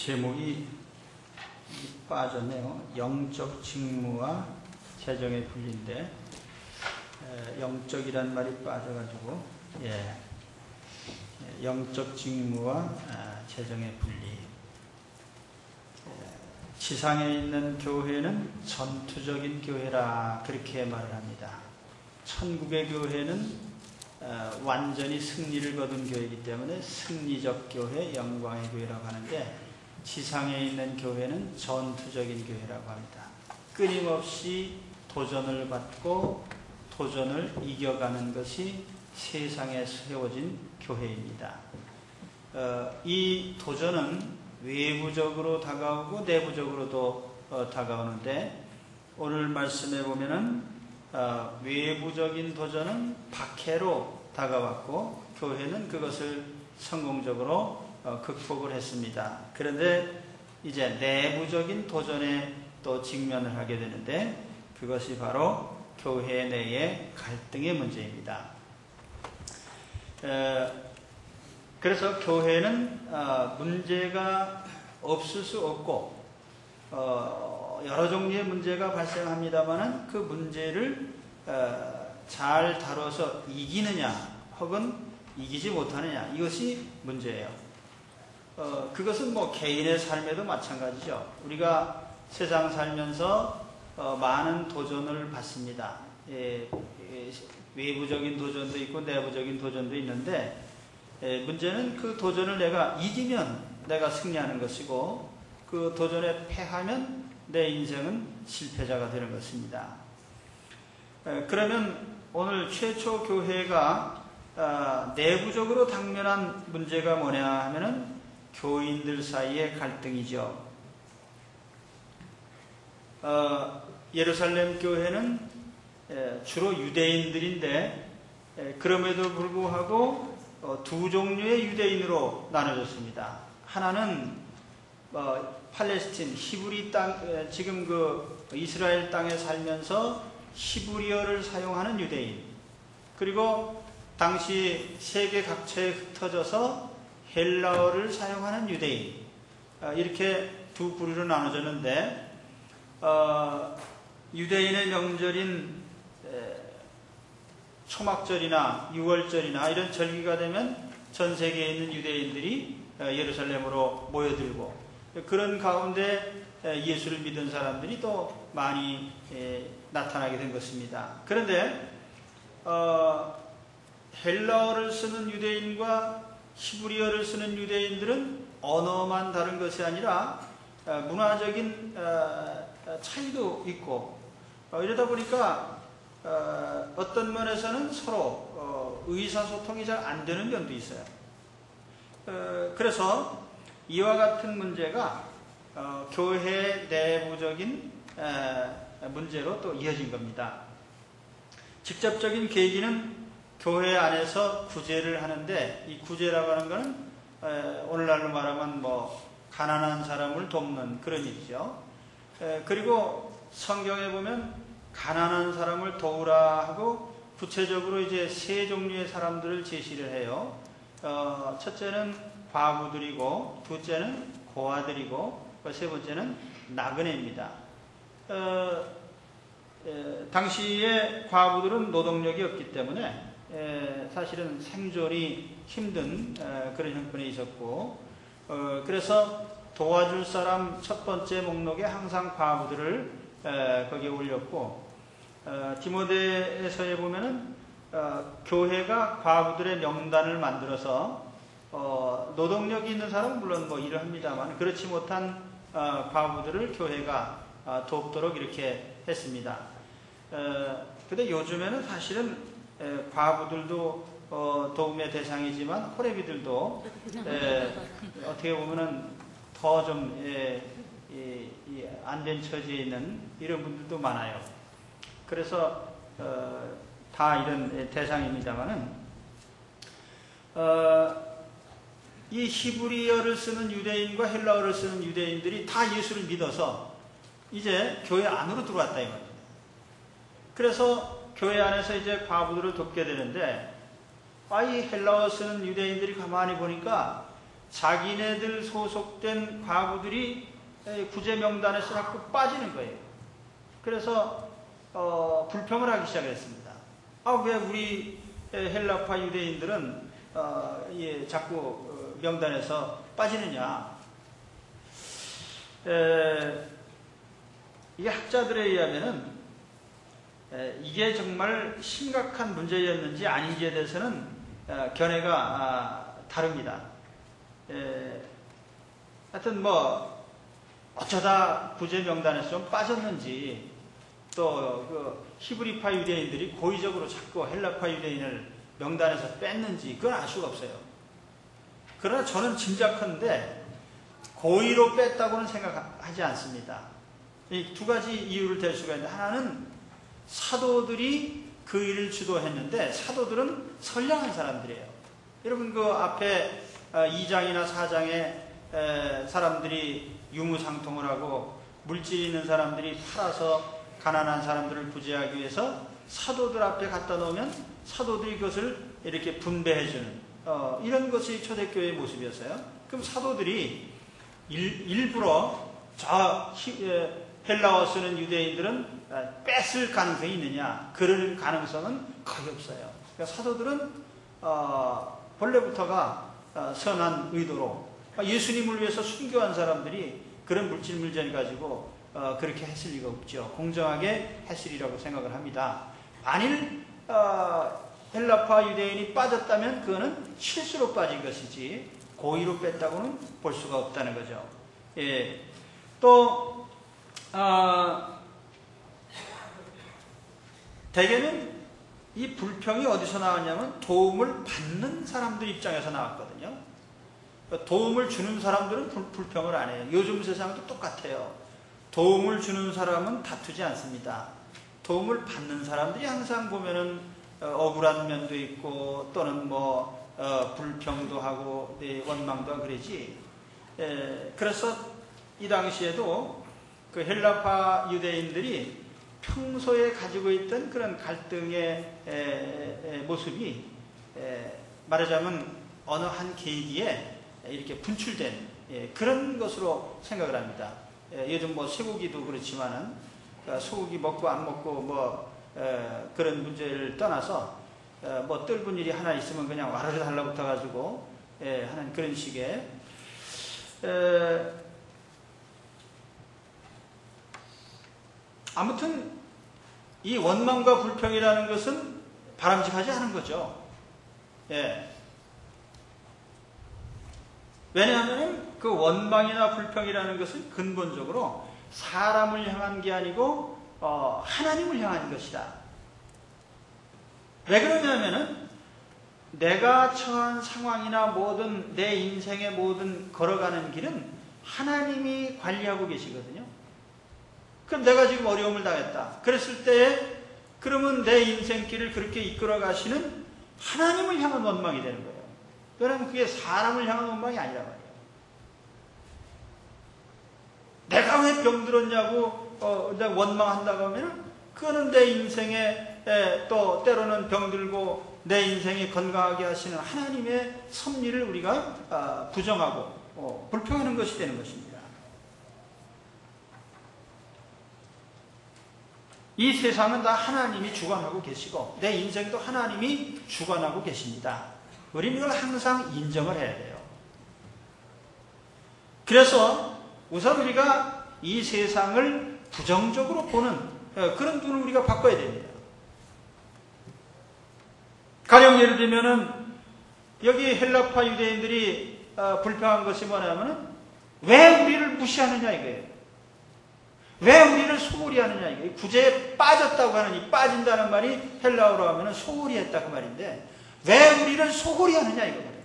제목이 빠졌네요. 영적 직무와 재정의 분리인데, 영적이란 말이 빠져가지고, 영적 직무와 재정의 분리. 지상에 있는 교회는 전투적인 교회라 그렇게 말을 합니다. 천국의 교회는 완전히 승리를 거둔 교회이기 때문에 승리적 교회, 영광의 교회라고 하는데, 지상에 있는 교회는 전투적인 교회라고 합니다. 끊임없이 도전을 받고 도전을 이겨가는 것이 세상에 세워진 교회입니다. 이 도전은 외부적으로 다가오고 내부적으로도 다가오는데, 오늘 말씀에 보면은 외부적인 도전은 박해로 다가왔고 교회는 그것을 성공적으로 극복을 했습니다. 그런데 이제 내부적인 도전에 또 직면을 하게 되는데, 그것이 바로 교회 내의 갈등의 문제입니다. 그래서 교회는 문제가 없을 수 없고 여러 종류의 문제가 발생합니다만 그 문제를 잘 다뤄서 이기느냐 혹은 이기지 못하느냐, 이것이 문제예요. 그것은 뭐 개인의 삶에도 마찬가지죠. 우리가 세상 살면서 많은 도전을 받습니다. 외부적인 도전도 있고 내부적인 도전도 있는데, 문제는 그 도전을 내가 이기면 내가 승리하는 것이고, 그 도전에 패하면 내 인생은 실패자가 되는 것입니다. 그러면 오늘 최초 교회가 내부적으로 당면한 문제가 뭐냐 하면은 교인들 사이의 갈등이죠. 예루살렘 교회는 주로 유대인들인데, 그럼에도 불구하고 두 종류의 유대인으로 나눠졌습니다. 하나는 팔레스틴, 히브리 땅, 지금 그 이스라엘 땅에 살면서 히브리어를 사용하는 유대인, 그리고 당시 세계 각처에 흩어져서 헬라어를 사용하는 유대인, 이렇게 두 부류로 나눠졌는데, 유대인의 명절인 초막절이나 유월절이나 이런 절기가 되면 전 세계에 있는 유대인들이 예루살렘으로 모여들고, 그런 가운데 예수를 믿은 사람들이 또 많이 나타나게 된 것입니다. 그런데 헬라어를 쓰는 유대인과 히브리어를 쓰는 유대인들은 언어만 다른 것이 아니라 문화적인 차이도 있고, 이러다 보니까 어떤 면에서는 서로 의사소통이 잘 안 되는 면도 있어요. 그래서 이와 같은 문제가 교회 내부적인 문제로 또 이어진 겁니다. 직접적인 계기는 교회 안에서 구제를 하는데, 이 구제라고 하는 것은 오늘날로 말하면 가난한 사람을 돕는 그런 일이죠. 그리고 성경에 보면 가난한 사람을 도우라 하고 구체적으로 이제 세 종류의 사람들을 제시를 해요. 첫째는 과부들이고, 둘째는 고아들이고, 세 번째는 나그네입니다. 당시에 과부들은 노동력이 없기 때문에 사실은 생존이 힘든 그런 형편에 있었고, 그래서 도와줄 사람 첫 번째 목록에 항상 과부들을 거기에 올렸고, 디모데서에 보면은 교회가 과부들의 명단을 만들어서 노동력이 있는 사람은 물론 일을 합니다만 그렇지 못한 과부들을 교회가 돕도록 이렇게 했습니다. 근데 요즘에는 사실은 과부들도 도움의 대상이지만 호레비들도 어떻게 보면은 더 좀 안 된 처지에 있는 이런 분들도 많아요. 그래서 다 이런 대상입니다만은 이 히브리어를 쓰는 유대인과 헬라어를 쓰는 유대인들이 다 예수를 믿어서 이제 교회 안으로 들어왔다 이 말입니다. 그래서 교회 안에서 이제 과부들을 돕게 되는데, 이 헬라어 쓰는 유대인들이 가만히 보니까 자기네들 소속된 과부들이 구제 명단에서 자꾸 빠지는 거예요. 그래서 불평을 하기 시작했습니다. 왜 우리 헬라파 유대인들은 자꾸 명단에서 빠지느냐? 이게 학자들에 의하면은 이게 정말 심각한 문제였는지 아닌지에 대해서는 견해가 다릅니다. 하여튼 어쩌다 구제 명단에서 좀 빠졌는지, 또 그 히브리파 유대인들이 고의적으로 자꾸 헬라파 유대인을 명단에서 뺐는지 그건 알 수가 없어요. 그러나 저는 짐작컨대 고의로 뺐다고는 생각하지 않습니다. 이 두 가지 이유를 댈 수가 있는데, 하나는 사도들이 그 일을 주도했는데 사도들은 선량한 사람들이에요. 여러분 그 앞에 2장이나 4장에 사람들이 유무상통을 하고 물질 있는 사람들이 팔아서 가난한 사람들을 구제하기 위해서 사도들 앞에 갖다 놓으면 사도들이 그것을 이렇게 분배해주는 이런 것이 초대교회의 모습이었어요. 그럼 사도들이 일부러 헬라어 쓰는 유대인들은 뺏을 가능성이 있느냐? 그럴 가능성은 거의 없어요. 그러니까 사도들은 본래부터가 선한 의도로 예수님을 위해서 순교한 사람들이 그런 물질 물자를 가지고 그렇게 했을 리가 없죠. 공정하게 했으리라고 생각을 합니다. 만일 헬라파 유대인이 빠졌다면 그거는 실수로 빠진 것이지 고의로 뺐다고는 볼 수가 없다는 거죠. 예. 또 대개는 이 불평이 어디서 나왔냐면 도움을 받는 사람들 입장에서 나왔거든요. 도움을 주는 사람들은 불평을 안 해요. 요즘 세상도 똑같아요. 도움을 주는 사람은 다투지 않습니다. 도움을 받는 사람들이 항상 보면은 억울한 면도 있고 또는 불평도 하고 원망도 하고 그러지. 그래서 이 당시에도 그 헬라파 유대인들이 평소에 가지고 있던 그런 갈등의 모습이 말하자면 어느 한 계기에 이렇게 분출된 그런 것으로 생각을 합니다. 요즘 쇠고기도 그렇지만은 소고기 먹고 안 먹고 그런 문제를 떠나서 뜰분 일이 하나 있으면 그냥 와르르 달라붙어 가지고 하는 그런 식의 아무튼 이 원망과 불평이라는 것은 바람직하지 않은 거죠. 왜냐하면 그 원망이나 불평이라는 것은 근본적으로 사람을 향한 게 아니고 하나님을 향한 것이다. 왜 그러냐면은 내가 처한 상황이나 모든 내 인생의 모든 걸어가는 길은 하나님이 관리하고 계시거든요. 그럼 내가 지금 어려움을 당했다. 그랬을 때 그러면 내 인생길을 그렇게 이끌어 가시는 하나님을 향한 원망이 되는 거예요. 왜냐하면 그게 사람을 향한 원망이 아니란 말이에요. 내가 왜 병들었냐고 원망한다고 하면 그거는 내 인생에 또 때로는 병들고 내 인생이 건강하게 하시는 하나님의 섭리를 우리가 부정하고 불평하는 것이 되는 것입니다. 이 세상은 다 하나님이 주관하고 계시고 내 인생도 하나님이 주관하고 계십니다. 우리는 이걸 항상 인정을 해야 돼요. 그래서 우선 우리가 이 세상을 부정적으로 보는 그런 눈을 우리가 바꿔야 됩니다. 가령 예를 들면은 여기 헬라파 유대인들이 불평한 것이 뭐냐면은 왜 우리를 무시하느냐 이거예요. 왜 우리를 소홀히 하느냐 이거예요. 구제에 빠졌다고 하는 이 빠진다는 말이 헬라어로 하면은 소홀히 했다 그 말인데 왜 우리를 소홀히 하느냐 이거예요.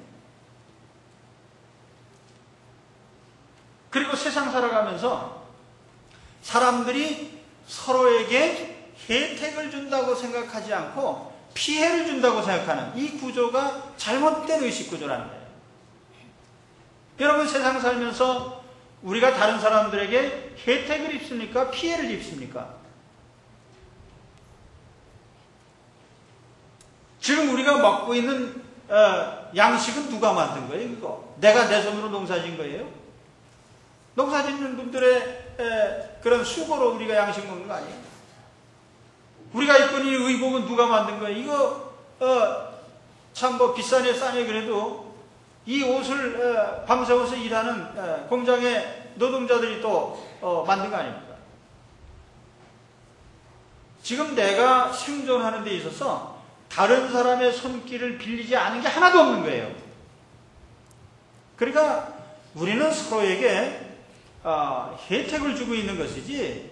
그리고 세상 살아가면서 사람들이 서로에게 혜택을 준다고 생각하지 않고 피해를 준다고 생각하는 이 구조가 잘못된 의식구조라는 거예요. 여러분 세상 살면서 우리가 다른 사람들에게 혜택을 입습니까? 피해를 입습니까? 지금 우리가 먹고 있는 양식은 누가 만든 거예요? 이거 내가 내 손으로 농사진 거예요? 농사짓는 분들의 그런 수고로 우리가 양식 먹는 거 아니에요? 우리가 입고 있는 의복은 누가 만든 거예요? 이거 참 뭐 비싸네 싸네 그래도 이 옷을 밤새워서 일하는 공장의 노동자들이 또 만든 거 아닙니까? 지금 내가 생존하는 데 있어서 다른 사람의 손길을 빌리지 않은 게 하나도 없는 거예요. 그러니까 우리는 서로에게 혜택을 주고 있는 것이지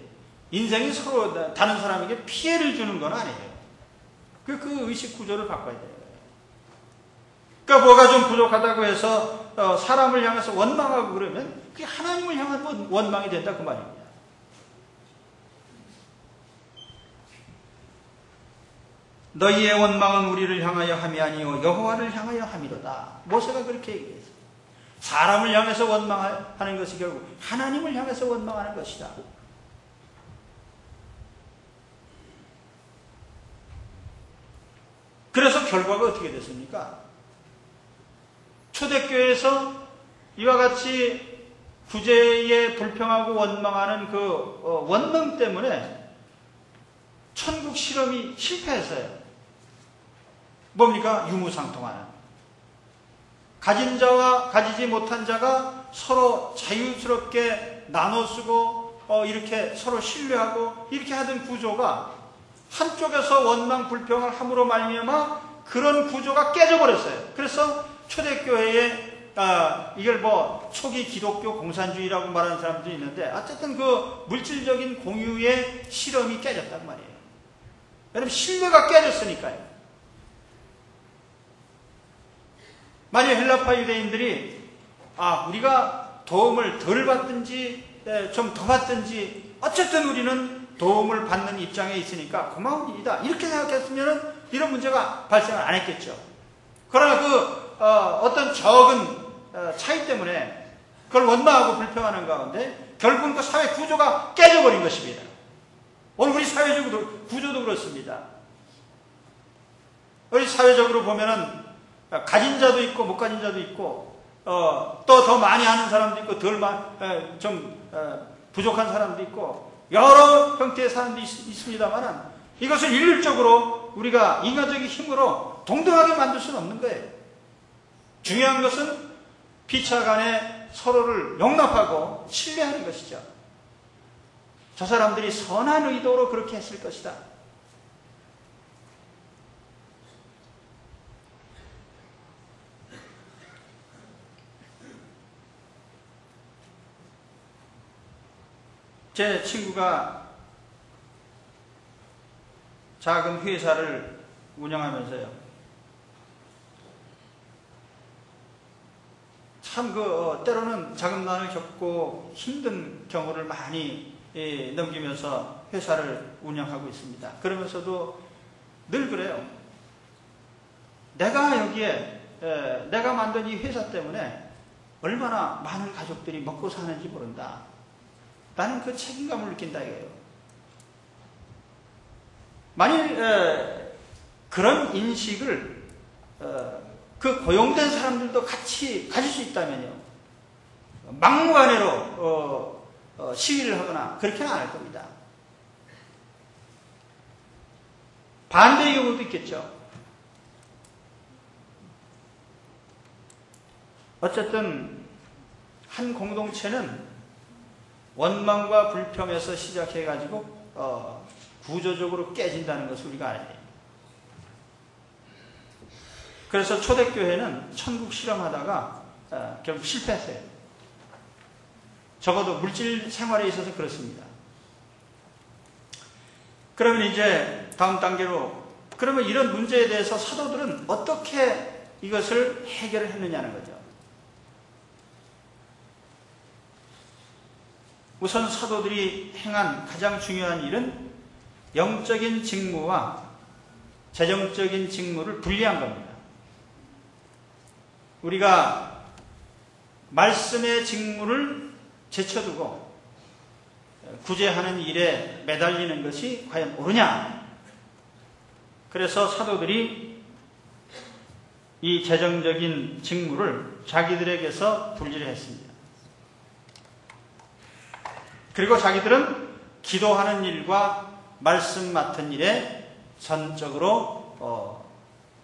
인생이 서로 다른 사람에게 피해를 주는 건 아니에요. 그 의식 구조를 바꿔야 돼요. 그러니까 뭐가 좀 부족하다고 해서 사람을 향해서 원망하고 그러면 그게 하나님을 향한 원망이 된다 그 말입니다. 너희의 원망은 우리를 향하여 함이 아니요 여호와를 향하여 함이로다. 모세가 그렇게 얘기했어요. 사람을 향해서 원망하는 것이 결국 하나님을 향해서 원망하는 것이다. 그래서 결과가 어떻게 됐습니까? 초대교회에서 이와 같이 구제에 불평하고 원망하는 그 원망 때문에 천국 실험이 실패했어요. 뭡니까? 유무상통하는. 가진 자와 가지지 못한 자가 서로 자유스럽게 나눠 쓰고 이렇게 서로 신뢰하고 이렇게 하던 구조가 한쪽에서 원망 불평을 함으로 말미암아 그런 구조가 깨져버렸어요. 그래서 초대교회에 이걸 뭐 초기 기독교 공산주의라고 말하는 사람들이 있는데 어쨌든 그 물질적인 공유의 실험이 깨졌단 말이에요. 여러분 신뢰가 깨졌으니까요. 만약 헬라파 유대인들이 우리가 도움을 덜 받든지 좀 더 받든지 어쨌든 우리는 도움을 받는 입장에 있으니까 고마운 일이다 이렇게 생각했으면 이런 문제가 발생을 안 했겠죠. 그러나 어떤 적은 차이 때문에 그걸 원망하고 불평하는 가운데 결국은 그 사회 구조가 깨져버린 것입니다. 오늘 우리 사회적 구조도 그렇습니다. 우리 사회적으로 보면은 가진 자도 있고 못 가진 자도 있고 또 더 많이 하는 사람도 있고 좀 부족한 사람도 있고 여러 형태의 사람도 있습니다만 이것을 일률적으로 우리가 인간적인 힘으로 동등하게 만들 수는 없는 거예요. 중요한 것은 피차 간에 서로를 용납하고 신뢰하는 것이죠. 저 사람들이 선한 의도로 그렇게 했을 것이다. 제 친구가 작은 회사를 운영하면서요. 참 때로는 자금난을 겪고 힘든 경우를 많이 넘기면서 회사를 운영하고 있습니다. 그러면서도 늘 그래요. 내가 여기에 내가 만든 이 회사 때문에 얼마나 많은 가족들이 먹고 사는지 모른다. 나는 그 책임감을 느낀다 이거예요. 만일 그런 인식을 그 고용된 사람들도 같이 가질 수 있다면요. 막무가내로 시위를 하거나 그렇게는 안 할 겁니다. 반대의 경우도 있겠죠. 어쨌든 한 공동체는 원망과 불평에서 시작해가지고 구조적으로 깨진다는 것을 우리가 알아야 돼요. 그래서 초대교회는 천국 실험하다가 결국 실패했어요. 적어도 물질 생활에 있어서 그렇습니다. 그러면 이제 다음 단계로 그러면 이런 문제에 대해서 사도들은 어떻게 이것을 해결을 했느냐는 거죠. 우선 사도들이 행한 가장 중요한 일은 영적인 직무와 재정적인 직무를 분리한 겁니다. 우리가 말씀의 직무를 제쳐두고 구제하는 일에 매달리는 것이 과연 옳으냐? 그래서 사도들이 이 재정적인 직무를 자기들에게서 분리를 했습니다. 그리고 자기들은 기도하는 일과 말씀 맡은 일에 전적으로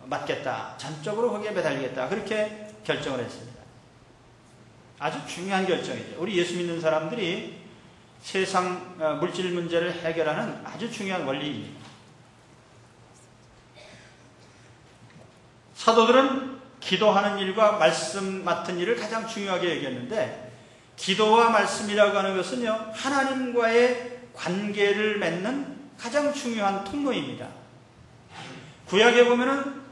맡겠다. 전적으로 거기에 매달리겠다. 그렇게 결정을 했습니다. 아주 중요한 결정이죠. 우리 예수 믿는 사람들이 세상 물질 문제를 해결하는 아주 중요한 원리입니다. 사도들은 기도하는 일과 말씀 맡은 일을 가장 중요하게 여겼는데, 기도와 말씀이라고 하는 것은요, 하나님과의 관계를 맺는 가장 중요한 통로입니다. 구약에 보면은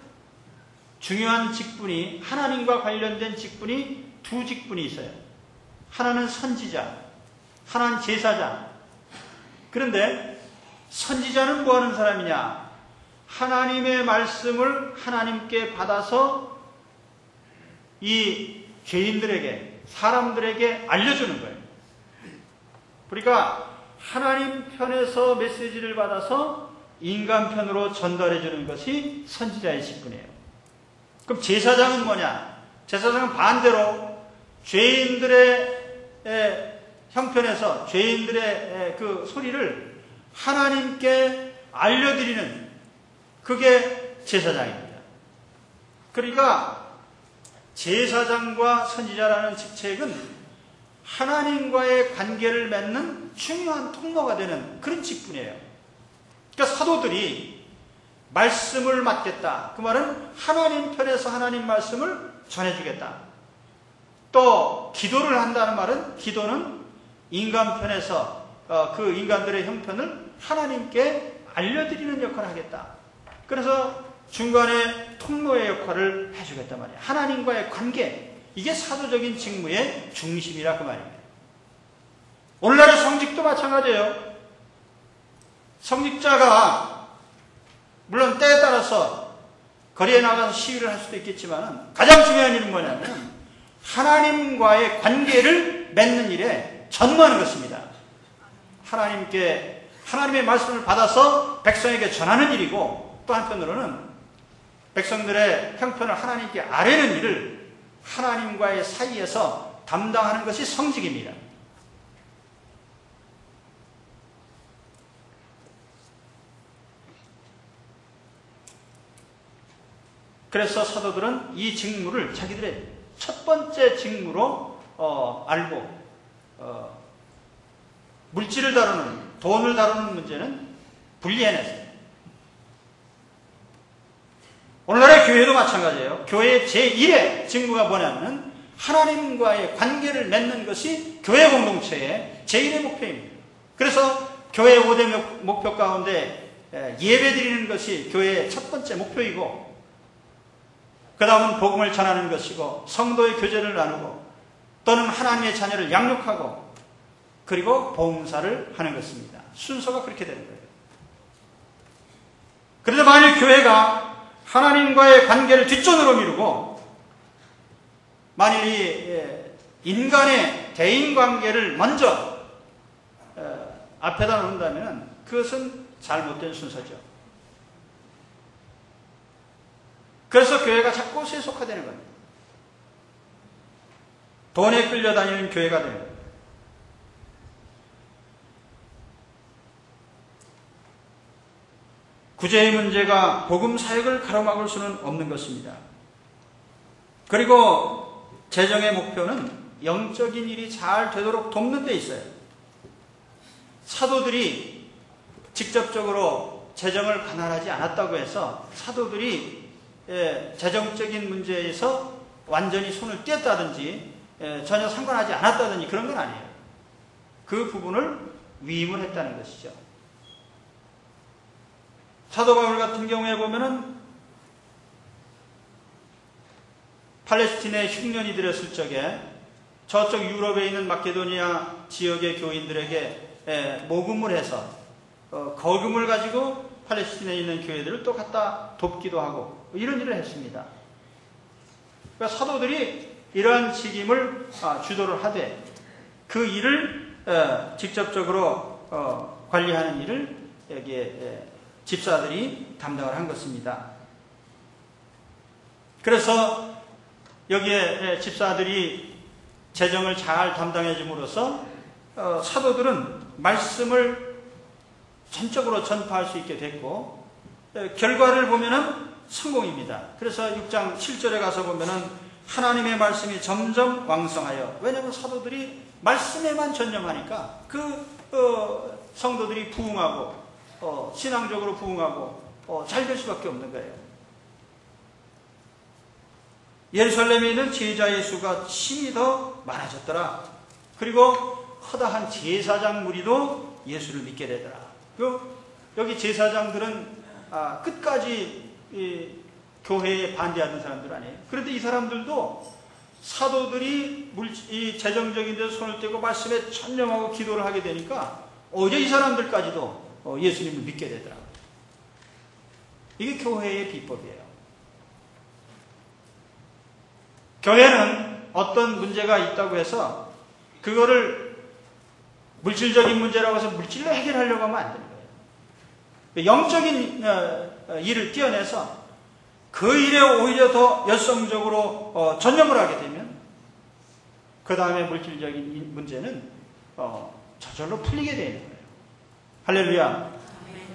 중요한 직분이, 하나님과 관련된 직분이 두 직분이 있어요. 하나는 선지자, 하나는 제사장. 그런데 선지자는 뭐 하는 사람이냐? 하나님의 말씀을 하나님께 받아서 이 죄인들에게, 사람들에게 알려주는 거예요. 그러니까 하나님 편에서 메시지를 받아서 인간 편으로 전달해 주는 것이 선지자의 직분이에요. 그럼 제사장은 뭐냐? 제사장은 반대로 죄인들의 형편에서 죄인들의 그 소리를 하나님께 알려드리는, 그게 제사장입니다. 그러니까 제사장과 선지자라는 직책은 하나님과의 관계를 맺는 중요한 통로가 되는 그런 직분이에요. 그러니까 사도들이 말씀을 맡겠다. 그 말은 하나님 편에서 하나님 말씀을 전해주겠다. 또 기도를 한다는 말은, 기도는 인간 편에서 그 인간들의 형편을 하나님께 알려드리는 역할을 하겠다. 그래서 중간에 통로의 역할을 해주겠단 말이에요. 하나님과의 관계, 이게 사도적인 직무의 중심이라 그 말입니다. 오늘날의 성직도 마찬가지예요. 성직자가 물론 때에 따라서 거리에 나가서 시위를 할 수도 있겠지만, 가장 중요한 일은 뭐냐면 하나님과의 관계를 맺는 일에 전무하는 것입니다. 하나님의 말씀을 받아서 백성에게 전하는 일이고, 또 한편으로는 백성들의 형편을 하나님께 아뢰는 일을 하나님과의 사이에서 담당하는 것이 성직입니다. 그래서 사도들은 이 직무를 자기들의 첫 번째 직무로 알고, 물질을 다루는, 돈을 다루는 문제는 분리해냈어요. 오늘날의 교회도 마찬가지예요. 교회의 제1의 직무가 뭐냐면 하나님과의 관계를 맺는 것이 교회 공동체의 제1의 목표입니다. 그래서 교회 5대 목표 가운데 예배 드리는 것이 교회의 첫 번째 목표이고, 그 다음은 복음을 전하는 것이고, 성도의 교제를 나누고, 또는 하나님의 자녀를 양육하고, 그리고 봉사를 하는 것입니다. 순서가 그렇게 되는 거예요. 그런데 만일 교회가 하나님과의 관계를 뒷전으로 미루고, 만일 이 인간의 대인관계를 먼저 앞에다 놓는다면 그것은 잘못된 순서죠. 그래서 교회가 자꾸 세속화되는 겁니다. 돈에 끌려다니는 교회가 되는 겁니다. 구제의 문제가 복음 사역을 가로막을 수는 없는 것입니다. 그리고 재정의 목표는 영적인 일이 잘 되도록 돕는 데 있어요. 사도들이 직접적으로 재정을 관할하지 않았다고 해서 사도들이 재정적인 문제에서 완전히 손을 뗐다든지 전혀 상관하지 않았다든지 그런 건 아니에요. 그 부분을 위임을 했다는 것이죠. 사도 바울 같은 경우에 보면은 팔레스틴에 흉년이 들었을 적에 저쪽 유럽에 있는 마케도니아 지역의 교인들에게 모금을 해서 거금을 가지고 팔레스틴에 있는 교회들을 또 갖다 돕기도 하고 이런 일을 했습니다. 그러니까 사도들이 이러한 책임을 주도를 하되 그 일을 직접적으로 관리하는 일을 여기에 집사들이 담당을 한 것입니다. 그래서 여기에 집사들이 재정을 잘 담당해 줌으로써 사도들은 말씀을 전적으로 전파할 수 있게 됐고, 결과를 보면은 성공입니다. 그래서 6장 7절에 가서 보면은 하나님의 말씀이 점점 왕성하여, 왜냐하면 사도들이 말씀에만 전념하니까 성도들이 부흥하고 신앙적으로 부흥하고 잘 될 수밖에 없는 거예요. 예루살렘에 있는 제자의 수가 심히 더 많아졌더라. 그리고 허다한 제사장 무리도 예수를 믿게 되더라. 여기 제사장들은 끝까지 교회에 반대하던 사람들 아니에요. 그런데 이 사람들도 사도들이 이 재정적인 데서 손을 떼고 말씀에 전념하고 기도를 하게 되니까 오히려 이 사람들까지도 예수님을 믿게 되더라고요. 이게 교회의 비법이에요. 교회는 어떤 문제가 있다고 해서 그거를 물질적인 문제라고 해서 물질로 해결하려고 하면 안 되는 거예요. 영적인 일을 떼어내서 그 일에 오히려 더 열성적으로 전념을 하게 되면 그 다음에 물질적인 문제는 저절로 풀리게 되는 거예요. 할렐루야.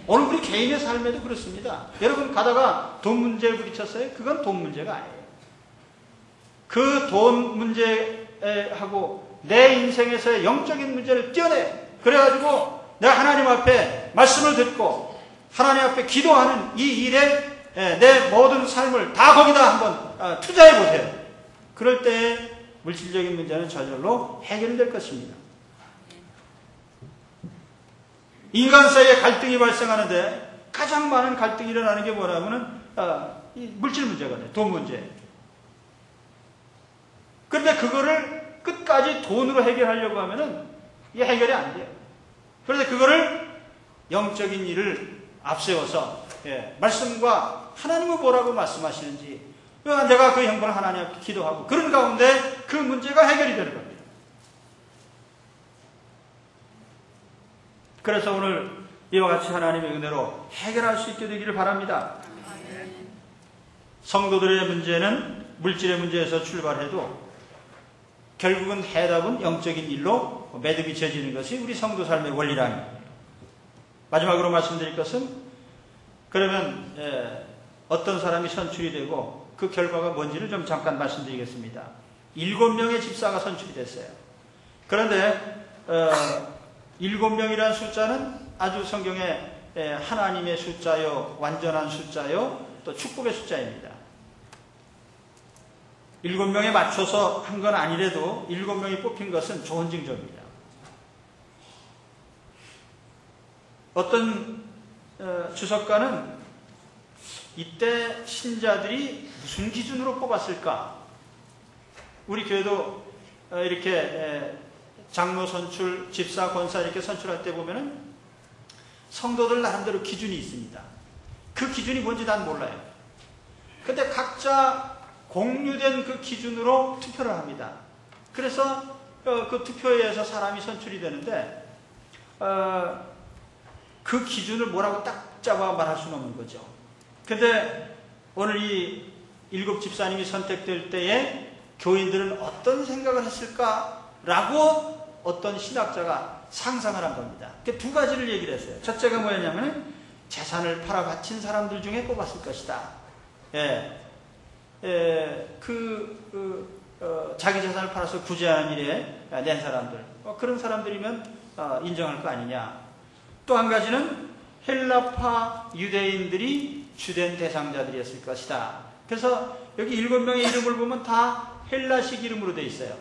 오늘 우리 개인의 삶에도 그렇습니다. 여러분 가다가 돈 문제를 부딪혔어요? 그건 돈 문제가 아니에요. 그 돈 문제하고 내 인생에서의 영적인 문제를 떼어내. 그래가지고 내가 하나님 앞에 말씀을 듣고 하나님 앞에 기도하는 이 일에 내 모든 삶을 다 거기다 한번 투자해 보세요. 그럴 때 물질적인 문제는 저절로 해결될 것입니다. 인간 사이에 갈등이 발생하는데 가장 많은 갈등이 일어나는 게 뭐냐면은 물질 문제거든요. 돈 문제. 그런데 그거를 끝까지 돈으로 해결하려고 하면은 이게 해결이 안 돼요. 그래서 그거를 영적인 일을 앞세워서 말씀과 하나님은 뭐라고 말씀하시는지, 내가 그 형벌을 하나님 앞에 기도하고 그런 가운데 그 문제가 해결이 되는 겁니다. 그래서 오늘 이와 같이 하나님의 은혜로 해결할 수 있게 되기를 바랍니다. 성도들의 문제는 물질의 문제에서 출발해도 결국은 해답은 영적인 일로 매듭이 지어지는 것이 우리 성도 삶의 원리라니. 마지막으로 말씀드릴 것은, 그러면 어떤 사람이 선출이 되고 그 결과가 뭔지를 좀 잠깐 말씀드리겠습니다. 7명의 집사가 선출이 됐어요. 그런데 7명이라는 숫자는 아주 성경에 하나님의 숫자요, 완전한 숫자요, 또 축복의 숫자입니다. 7명에 맞춰서 한 건 아니래도 7명이 뽑힌 것은 좋은 징조입니다. 어떤 주석가는 이때 신자들이 무슨 기준으로 뽑았을까? 우리 교회도 이렇게 장로 선출, 집사, 권사 이렇게 선출할 때 보면은 성도들 나름대로 기준이 있습니다. 그 기준이 뭔지 난 몰라요. 근데 각자 공유된 그 기준으로 투표를 합니다. 그래서 그 투표에 의해서 사람이 선출이 되는데 그 기준을 뭐라고 딱 잡아 말할 수는 없는 거죠. 근데 오늘 이 7 집사님이 선택될 때에 교인들은 어떤 생각을 했을까라고 어떤 신학자가 상상을 한 겁니다. 두 가지를 얘기를 했어요. 첫째가 뭐였냐면 재산을 팔아 바친 사람들 중에 뽑았을 것이다. 자기 재산을 팔아서 구제하는 일에 낸 사람들, 그런 사람들이면 인정할 거 아니냐. 또 한 가지는 헬라파 유대인들이 주된 대상자들이었을 것이다. 그래서 여기 7명의 이름을 보면 다 헬라식 이름으로 되어 있어요.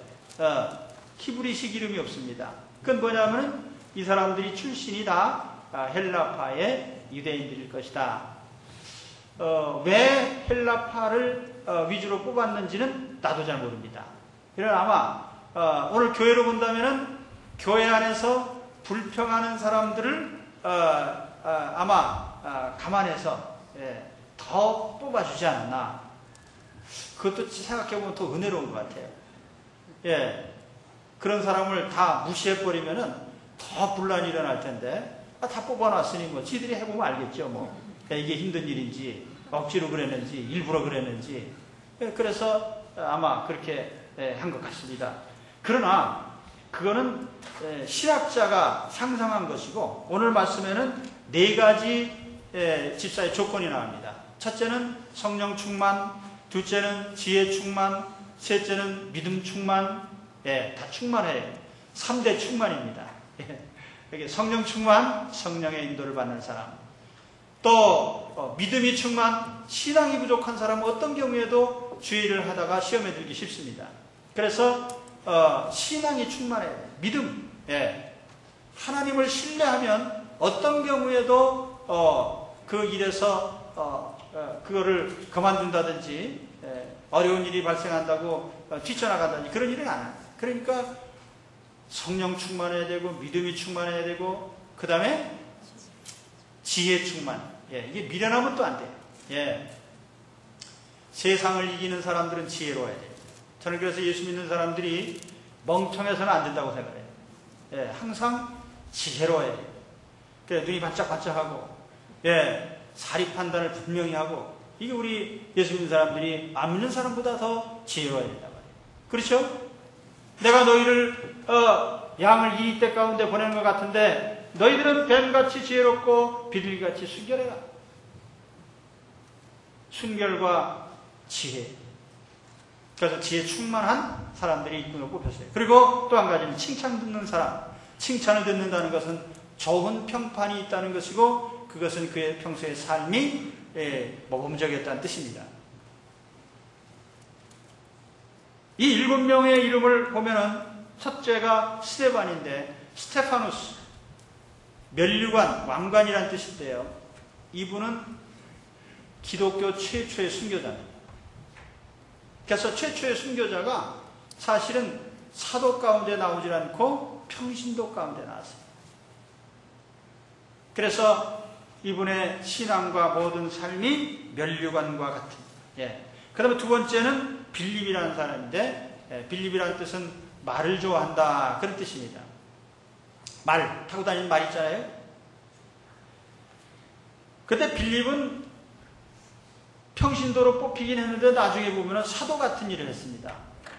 히브리식 이름이 없습니다. 그건 뭐냐면 이 사람들이 출신이 다 헬라파의 유대인들일 것이다. 왜 헬라파를 위주로 뽑았는지는 나도 잘 모릅니다. 그러나 아마 오늘 교회로 본다면은 교회 안에서 불평하는 사람들을 아마 감안해서 더 뽑아주지 않았나. 그것도 생각해보면 더 은혜로운 것 같아요. 그런 사람을 다 무시해버리면은 더 분란이 일어날 텐데, 다 뽑아놨으니 뭐 지들이 해보면 알겠죠. 뭐 이게 힘든 일인지 억지로 그랬는지 일부러 그랬는지 그래서 아마 그렇게 한 것 같습니다. 그러나 그거는 신학자가 상상한 것이고, 오늘 말씀에는 4가지 집사의 조건이 나옵니다. 첫째는 성령 충만, 둘째는 지혜 충만, 셋째는 믿음 충만. 다 충만해요. 3대 충만입니다. 성령 충만, 성령의 인도를 받는 사람. 또 믿음이 충만, 신앙이 부족한 사람은 어떤 경우에도 주의를 하다가 시험에 들기 쉽습니다. 그래서 신앙이 충만해야 돼요. 믿음. 하나님을 신뢰하면 어떤 경우에도 그 일에서 그거를 그만둔다든지 어려운 일이 발생한다고 뛰쳐나간다든지 그런 일은 안 해요. 그러니까 성령 충만해야 되고, 믿음이 충만해야 되고, 그 다음에 지혜 충만. 이게 미련하면 또 안 돼요. 세상을 이기는 사람들은 지혜로워야 돼요. 저는 그래서 예수 믿는 사람들이 멍청해서는 안 된다고 생각해요. 항상 지혜로워야 돼요. 그래, 눈이 반짝반짝하고, 사리 판단을 분명히 하고, 이게 우리 예수 믿는 사람들이 안 믿는 사람보다 더 지혜로워야 된단 말이에요. 그렇죠? 내가 너희를 양을 이 떼 가운데 보내는 것 같은데 너희들은 뱀같이 지혜롭고 비둘기같이 순결해라. 순결과 지혜. 그래서 지혜 충만한 사람들이 이끌어 뽑혔어요. 그리고 또 한 가지는 칭찬 듣는 사람. 칭찬을 듣는다는 것은 좋은 평판이 있다는 것이고, 그것은 그의 평소의 삶이 모범적이었다는 뜻입니다. 이 7명의 이름을 보면은 첫째가 스테반인데, 스테파누스, 면류관, 왕관이라는 뜻인데요. 이분은 기독교 최초의 순교자입니다. 그래서 최초의 순교자가 사실은 사도 가운데 나오질 않고 평신도 가운데 나왔습니다. 그래서 이분의 신앙과 모든 삶이 면류관과 같은. 그 다음에 두 번째는 빌립이라는 사람인데, 빌립이라는 뜻은 말을 좋아한다, 그런 뜻입니다. 말, 타고 다니는 말 있잖아요. 그때 빌립은 평신도로 뽑히긴 했는데 나중에 보면 사도 같은 일을 했습니다.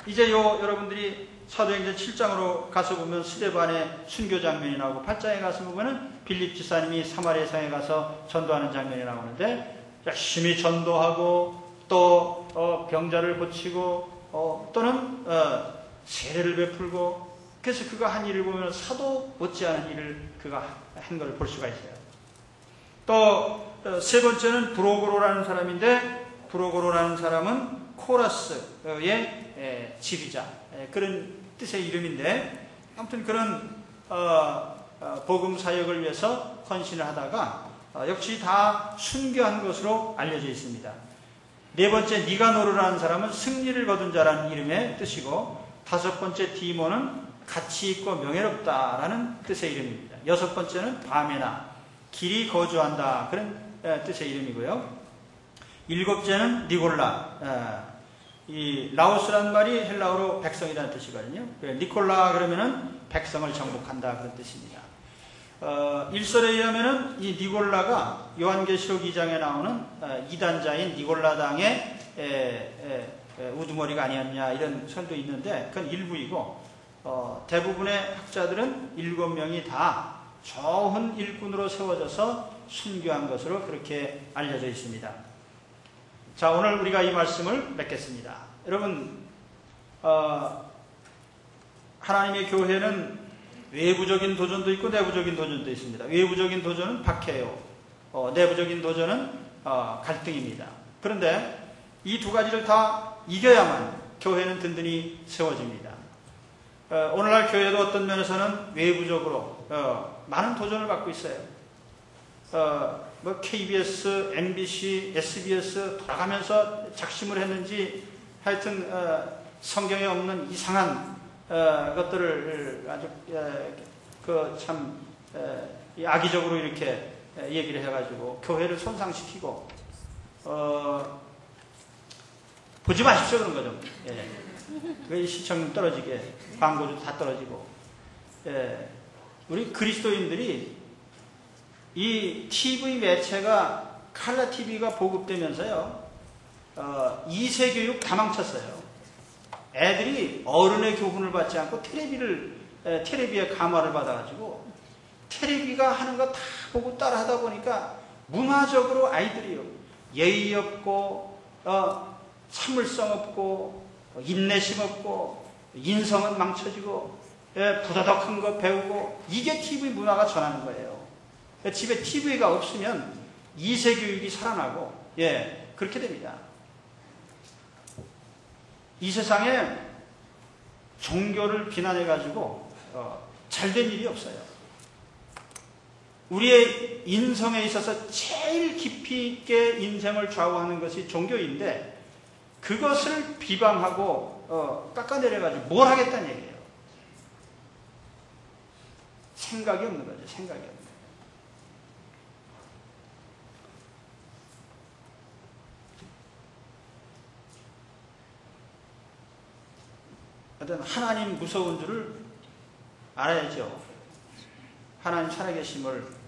이제 여러분들이 사도행전 7장으로 가서 보면 스데반의 순교 장면이 나오고, 8장에 가서 보면은 빌립 지사님이 사마리아 성에 가서 전도하는 장면이 나오는데, 열심히 전도하고 또 병자를 고치고 또는 세례를 베풀고, 그래서 그가 한 일을 보면 사도 못지않은 일을 그가 한 걸 볼 수가 있어요. 또 세 번째는 브로고로라는 사람인데, 브로고로라는 사람은 코라스의 지휘자, 그런 뜻의 이름인데, 아무튼 그런 복음 사역을 위해서 헌신을 하다가 역시 다 순교한 것으로 알려져 있습니다. 네 번째 니가노르라는 사람은 승리를 거둔 자라는 이름의 뜻이고, 다섯 번째 디모는 가치 있고 명예롭다라는 뜻의 이름입니다. 여섯 번째는 바메나, 길이 거주한다, 그런 뜻의 이름이고요. 일곱째는 니골라, 이 라오스라는 말이 헬라어로 백성이라는 뜻이거든요. 니콜라 그러면은 백성을 정복한다, 그런 뜻입니다. 일설에 의하면은 이 니골라가 요한계시록 2장에 나오는 이단자인 니골라당의 우두머리가 아니었냐, 이런 설도 있는데, 그건 일부이고, 대부분의 학자들은 7명이 다 좋은 일꾼으로 세워져서 순교한 것으로 그렇게 알려져 있습니다. 자, 오늘 우리가 이 말씀을 맺겠습니다. 여러분, 하나님의 교회는 외부적인 도전도 있고 내부적인 도전도 있습니다. 외부적인 도전은 박해요. 내부적인 도전은 갈등입니다. 그런데 이 두 가지를 다 이겨야만 교회는 든든히 세워집니다. 오늘날 교회도 어떤 면에서는 외부적으로 많은 도전을 받고 있어요. KBS, MBC, SBS 돌아가면서 작심을 했는지 하여튼 성경에 없는 이상한 것들을 아주 참 악의적으로 이렇게 얘기를 해가지고 교회를 손상시키고 보지 마십시오, 그런 거죠. 그 시청 떨어지게, 광고도 다 떨어지고. 우리 그리스도인들이 이 TV 매체가 칼라 TV가 보급되면서요, 2세 교육 다 망쳤어요. 애들이 어른의 교훈을 받지 않고 텔레비에 감화를 받아가지고 텔레비가 하는 거 다 보고 따라하다 보니까 문화적으로 아이들이요, 예의 없고 참을성 없고 인내심 없고 인성은 망쳐지고 부도덕한 거 배우고, 이게 TV 문화가 전하는 거예요. 집에 TV가 없으면 2세 교육이 살아나고 그렇게 됩니다. 이 세상에 종교를 비난해가지고 잘된 일이 없어요. 우리의 인성에 있어서 제일 깊이 있게 인생을 좌우하는 것이 종교인데, 그것을 비방하고 깎아내려가지고 뭘 하겠다는 얘기예요. 생각이 없는 거죠. 생각이 없는 거예요. 하여튼 하나님 무서운 줄을 알아야죠. 하나님 살아계심을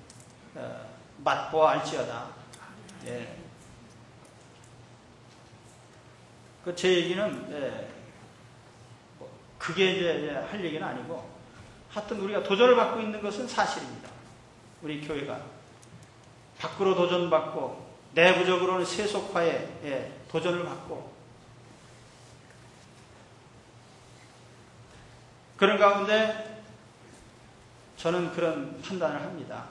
맛보아 알지어다. 제 얘기는 그게 이제 할 얘기는 아니고, 하여튼 우리가 도전을 받고 있는 것은 사실입니다. 우리 교회가 밖으로 도전받고 내부적으로는 세속화에 도전을 받고, 그런 가운데 저는 그런 판단을 합니다.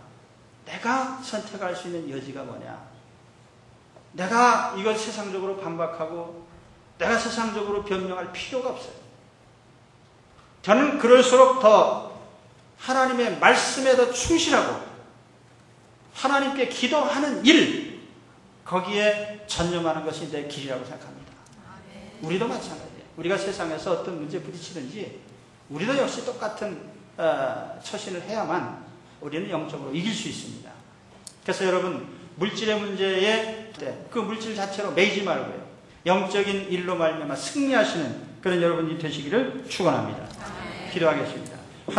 내가 선택할 수 있는 여지가 뭐냐? 내가 이걸 세상적으로 반박하고 내가 세상적으로 변명할 필요가 없어요. 저는 그럴수록 더 하나님의 말씀에 더 충실하고 하나님께 기도하는 일, 거기에 전념하는 것이 내 길이라고 생각합니다. 우리도 마찬가지예요. 우리가 세상에서 어떤 문제에 부딪히든지 우리도 역시 똑같은 처신을 해야만 우리는 영적으로 이길 수 있습니다. 그래서 여러분, 물질의 문제에 그 물질 자체로 매이지 말고요, 영적인 일로 말미암아 승리하시는 그런 여러분이 되시기를 축원합니다. 기도하겠습니다.